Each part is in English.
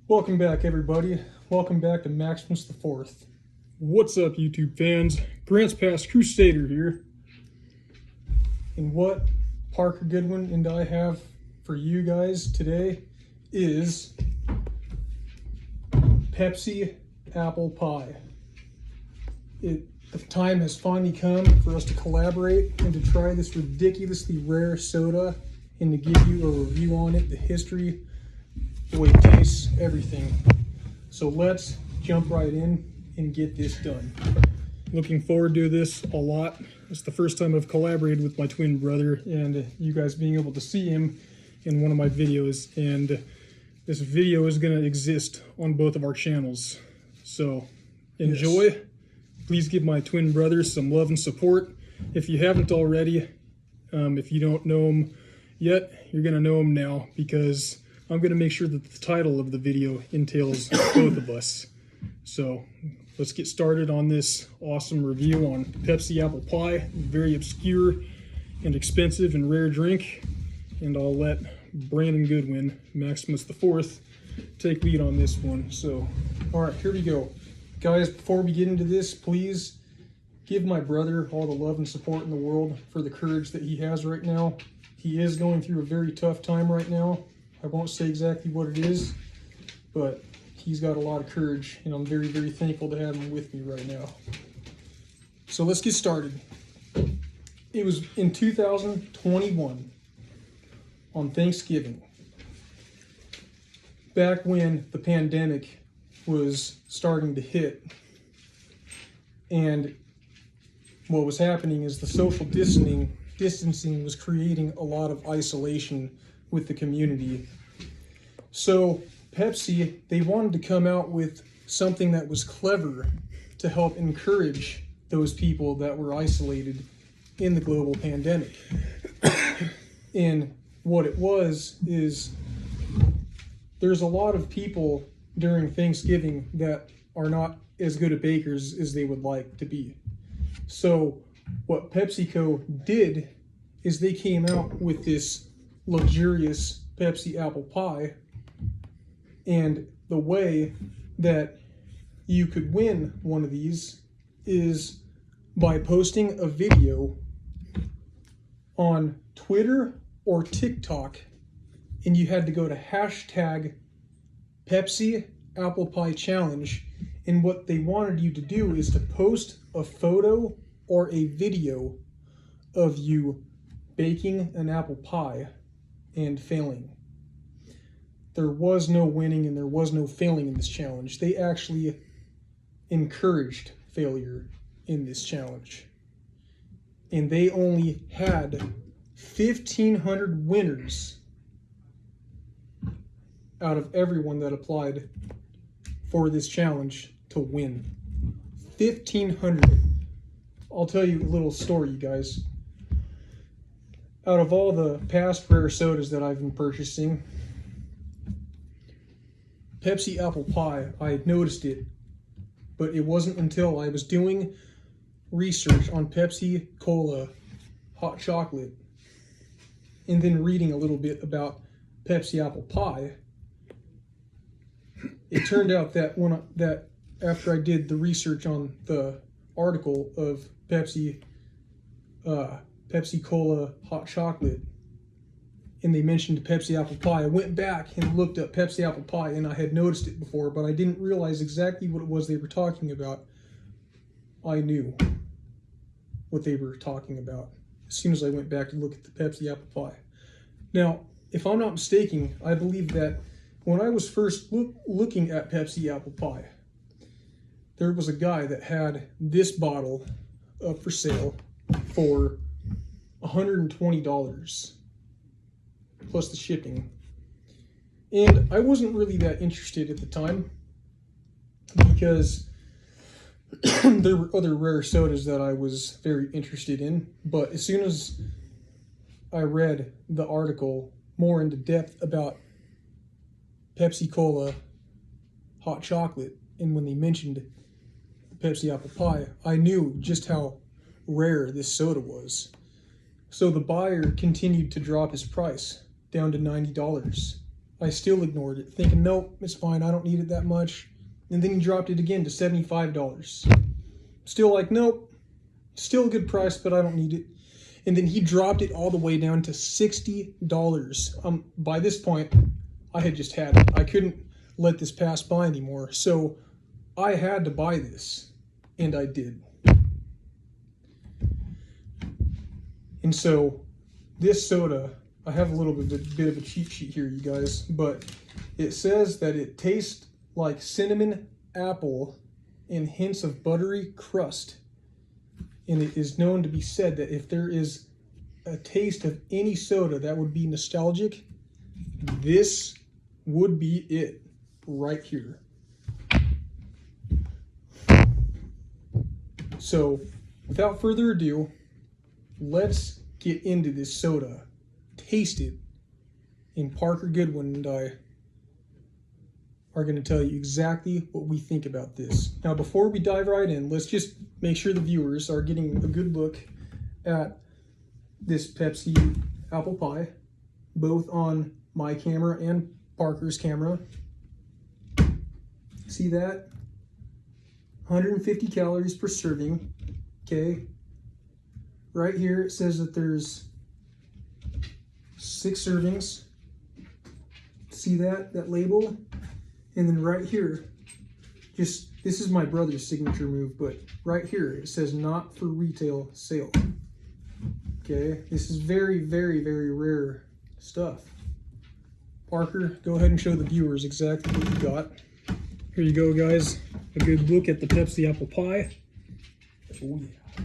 Welcome back, everybody. Welcome back to Maximusthe4th. What's up, YouTube fans? Grant's Past Krusader here. And what Parker Goodwin and I have for you guys today is Pepsi Apple Pie. The time has finally come for us to collaborate and to try this ridiculously rare soda and to give you a review on it, the history, the way it tastes, everything. So let's jump right in and get this done. Looking forward to this a lot. It's the first time I've collaborated with my twin brother and you guys being able to see him in one of my videos. And this video is going to exist on both of our channels. So enjoy. Yes. Please give my twin brother some love and support. If you haven't already, if you don't know him yet, you're going to know him now, because I'm going to make sure that the title of the video entails both of us. So let's get started on this awesome review on Pepsi Apple Pie. Very obscure and expensive and rare drink. And I'll let Brandon Goodwin, Maximusthe4th, take lead on this one. So, all right, here we go. Guys, before we get into this, please give my brother all the love and support in the world for the courage that he has right now. He is going through a very tough time right now. I won't say exactly what it is, but he's got a lot of courage, and I'm very, very thankful to have him with me right now. So let's get started. It was in 2021, on Thanksgiving, back when the pandemic was starting to hit, and what was happening is the social distancing was creating a lot of isolation with the community. So Pepsi, they wanted to come out with something that was clever to help encourage those people that were isolated in the global pandemic. And what it was is there's a lot of people during Thanksgiving that are not as good at bakers as they would like to be. So what PepsiCo did is they came out with this luxurious Pepsi Apple Pie, and the way that you could win one of these is by posting a video on Twitter or TikTok, and you had to go to hashtag Pepsi Apple Pie Challenge, and what they wanted you to do is to post a photo or a video of you baking an apple pie and failing. There was no winning and there was no failing in this challenge. They actually encouraged failure in this challenge. And they only had 1,500 winners out of everyone that applied for this challenge to win. 1,500. I'll tell you a little story, you guys. Out of all the past rare sodas that I've been purchasing, Pepsi Apple Pie, I had noticed it, but it wasn't until I was doing research on Pepsi Cola hot chocolate and then reading a little bit about Pepsi Apple Pie. It turned out that after I did the research on the article of Pepsi Cola hot chocolate, and they mentioned Pepsi Apple Pie, I went back and looked up Pepsi Apple Pie, and I had noticed it before, but I didn't realize exactly what it was they were talking about. I knew what they were talking about as soon as I went back to look at the Pepsi Apple Pie. Now, if I'm not mistaken, I believe that when I was first looking at Pepsi Apple Pie, there was a guy that had this bottle up for sale for $120 plus the shipping. And I wasn't really that interested at the time because there were other rare sodas that I was very interested in. But as soon as I read the article more into depth about Pepsi Cola hot chocolate, and when they mentioned Pepsi Apple Pie, I knew just how rare this soda was. So the buyer continued to drop his price down to $90. I still ignored it, thinking, nope, it's fine, I don't need it that much. And then he dropped it again to $75. Still like, nope, still a good price, but I don't need it. And then he dropped it all the way down to $60. By this point, I had just had it. I couldn't let this pass by anymore. So I had to buy this, and I did. And so this soda, I have a little bit of a cheat sheet here, you guys, but it says that it tastes like cinnamon apple and hints of buttery crust. And it is known to be said that if there is a taste of any soda that would be nostalgic, this would be it right here. So without further ado, let's get into this soda, taste it, and Parker Goodwin and I are going to tell you exactly what we think about this. Now, before we dive right in, let's just make sure the viewers are getting a good look at this Pepsi Apple Pie, both on my camera and Parker's camera. See that? 150 calories per serving, okay? Right here it says that there's 6 servings. See that label? And then right here, this is my brother's signature move, but right here it says not for retail sale. Okay, this is very, very, very rare stuff. Parker, go ahead and show the viewers exactly what you got. Here you go, guys. A good look at the Pepsi Apple Pie. Oh yeah.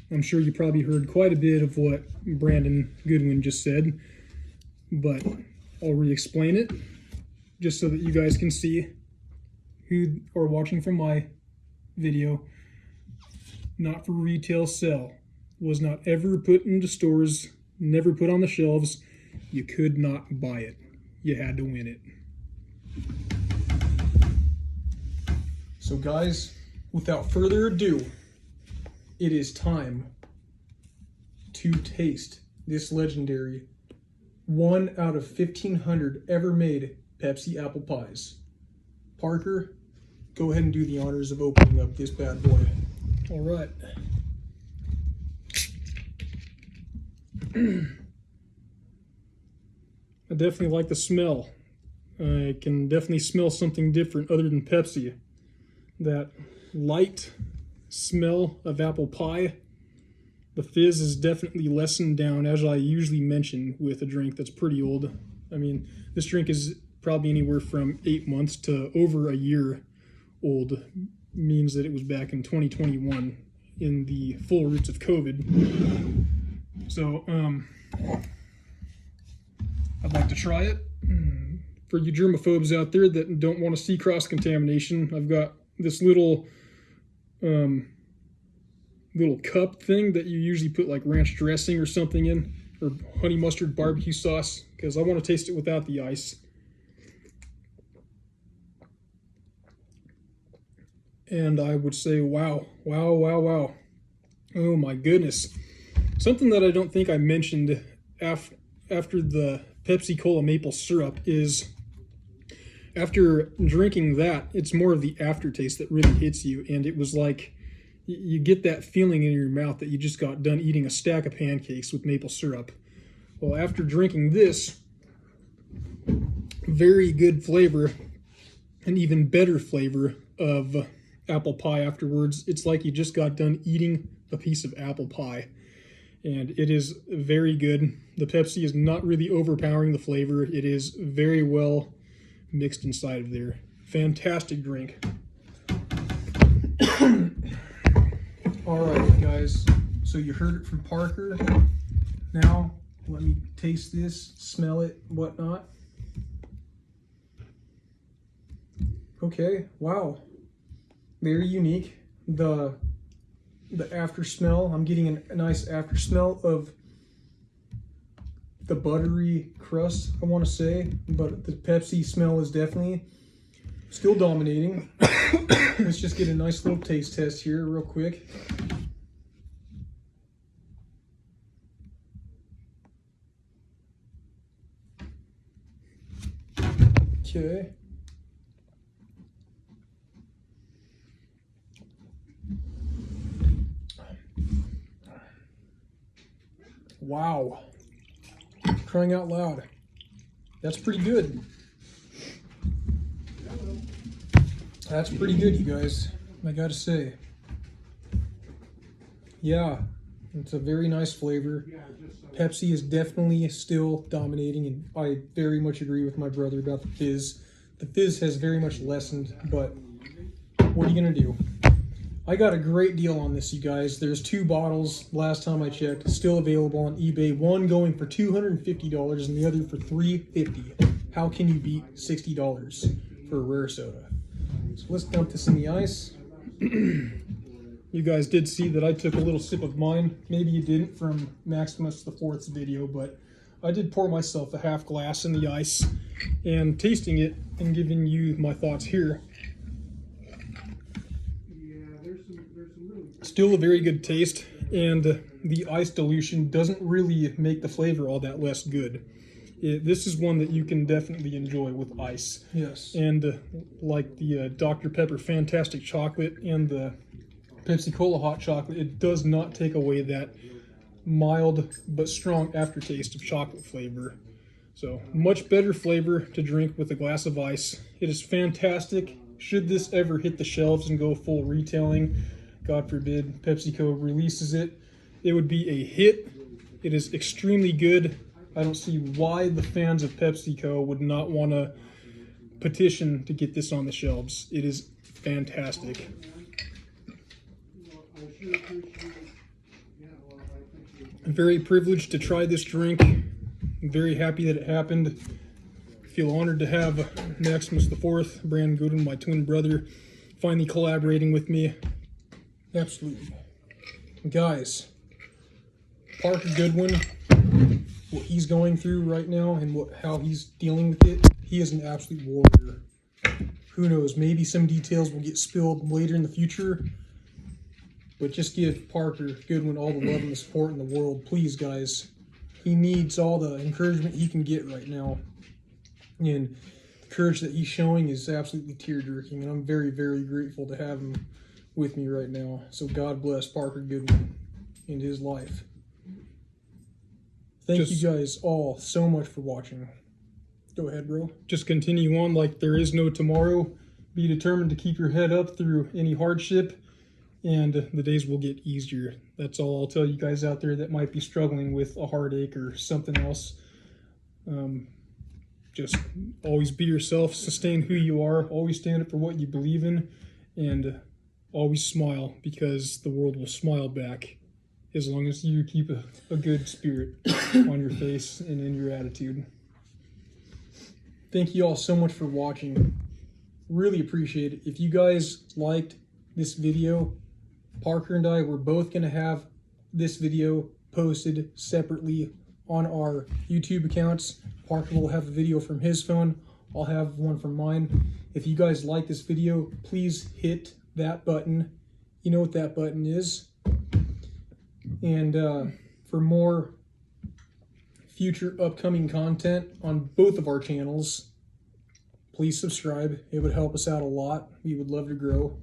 I'm sure you probably heard quite a bit of what Brandon Goodwin just said, but I'll re-explain it just so that you guys can see who are watching from my video. Not for retail sale. Was not ever put into stores, never put on the shelves. You could not buy it. You had to win it. So guys, without further ado, it is time to taste this legendary 1 out of 1,500 ever made Pepsi Apple Pies. Parker, go ahead and do the honors of opening up this bad boy. All right. I definitely like the smell. I can definitely smell something different other than Pepsi. That light smell of apple pie. The fizz is definitely lessened down, as I usually mention with a drink that's pretty old. I mean, this drink is probably anywhere from 8 months to over a year old. Means that it was back in 2021 in the full roots of COVID. So, I'd like to try it. For you germaphobes out there that don't want to see cross-contamination, I've got this little cup thing that you usually put like ranch dressing or something in, or honey mustard barbecue sauce, because I want to taste it without the ice. And I would say, wow, wow, wow, wow. Oh my goodness. Something that I don't think I mentioned after the Pepsi Cola maple syrup is, after drinking that, it's more of the aftertaste that really hits you. And it was like, you get that feeling in your mouth that you just got done eating a stack of pancakes with maple syrup. Well, after drinking this, very good flavor, and even better flavor of apple pie afterwards. It's like you just got done eating a piece of apple pie. And it is very good. The Pepsi is not really overpowering the flavor. It is very well mixed inside of there. Fantastic drink. All right, guys. So you heard it from Parker. Now, let me taste this, smell it, whatnot. Okay, wow. Very unique. The after smell, I'm getting a nice after smell of the buttery crust, I want to say, but the Pepsi smell is definitely still dominating. Let's just get a nice little taste test here real quick. Okay. Wow. Crying out loud. That's pretty good. That's pretty good, you guys. I gotta say. Yeah, it's a very nice flavor. Pepsi is definitely still dominating, and I very much agree with my brother about the fizz. The fizz has very much lessened, but what are you gonna do? I got a great deal on this, you guys. There's 2 bottles, last time I checked, still available on eBay. One going for $250 and the other for $350. How can you beat $60 for a rare soda? So let's dump this in the ice. You guys did see that I took a little sip of mine. Maybe you didn't from Maximusthe4th's video, but I did pour myself a half glass in the ice and tasting it and giving you my thoughts here. Still a very good taste, and the ice dilution doesn't really make the flavor all that less good. This is one that you can definitely enjoy with ice. Yes. And like the Dr. Pepper Fantastic Chocolate and the Pepsi Cola Hot Chocolate, it does not take away that mild but strong aftertaste of chocolate flavor. So much better flavor to drink with a glass of ice. It is fantastic. Should this ever hit the shelves and go full retailing, God forbid PepsiCo releases it, it would be a hit. It is extremely good. I don't see why the fans of PepsiCo would not want to petition to get this on the shelves. It is fantastic. I'm very privileged to try this drink. I'm very happy that it happened. I feel honored to have Maximusthe4th, Brandon Goodwin, my twin brother, finally collaborating with me. Absolutely. Guys, Parker Goodwin, what he's going through right now and how he's dealing with it, he is an absolute warrior. Who knows, maybe some details will get spilled later in the future, but just give Parker Goodwin all the love and the support in the world, please, guys. He needs all the encouragement he can get right now, and the courage that he's showing is absolutely tear-jerking, and I'm very, very grateful to have him with me right now. So God bless Parker Goodwin and his life. Thank you guys all so much for watching. Go ahead, bro. Just continue on like there is no tomorrow. Be determined to keep your head up through any hardship, and the days will get easier. That's all I'll tell you guys out there that might be struggling with a heartache or something else. Just always be yourself, sustain who you are, always stand up for what you believe in, and always smile, because the world will smile back as long as you keep a good spirit on your face and in your attitude. Thank you all so much for watching. Really appreciate it. If you guys liked this video, Parker and I were both going to have this video posted separately on our YouTube accounts. Parker will have a video from his phone. I'll have one from mine. If you guys like this video, please hit that button. You know what that button is. And for more future upcoming content on both of our channels, please subscribe. It would help us out a lot. We would love to grow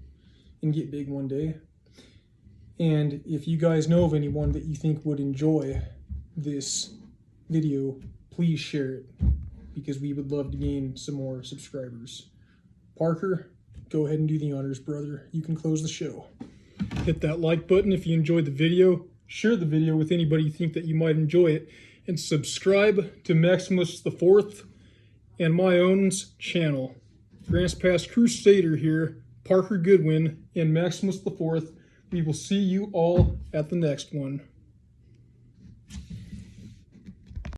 and get big one day. And if you guys know of anyone that you think would enjoy this video, please share it, because we would love to gain some more subscribers. Parker, go ahead and do the honors, brother. You can close the show. Hit that like button if you enjoyed the video. Share the video with anybody you think that you might enjoy it. And subscribe to Maximusthe4th and my own channel. Grants Pass Krusader here, Parker Goodwin, and Maximusthe4th. We will see you all at the next one.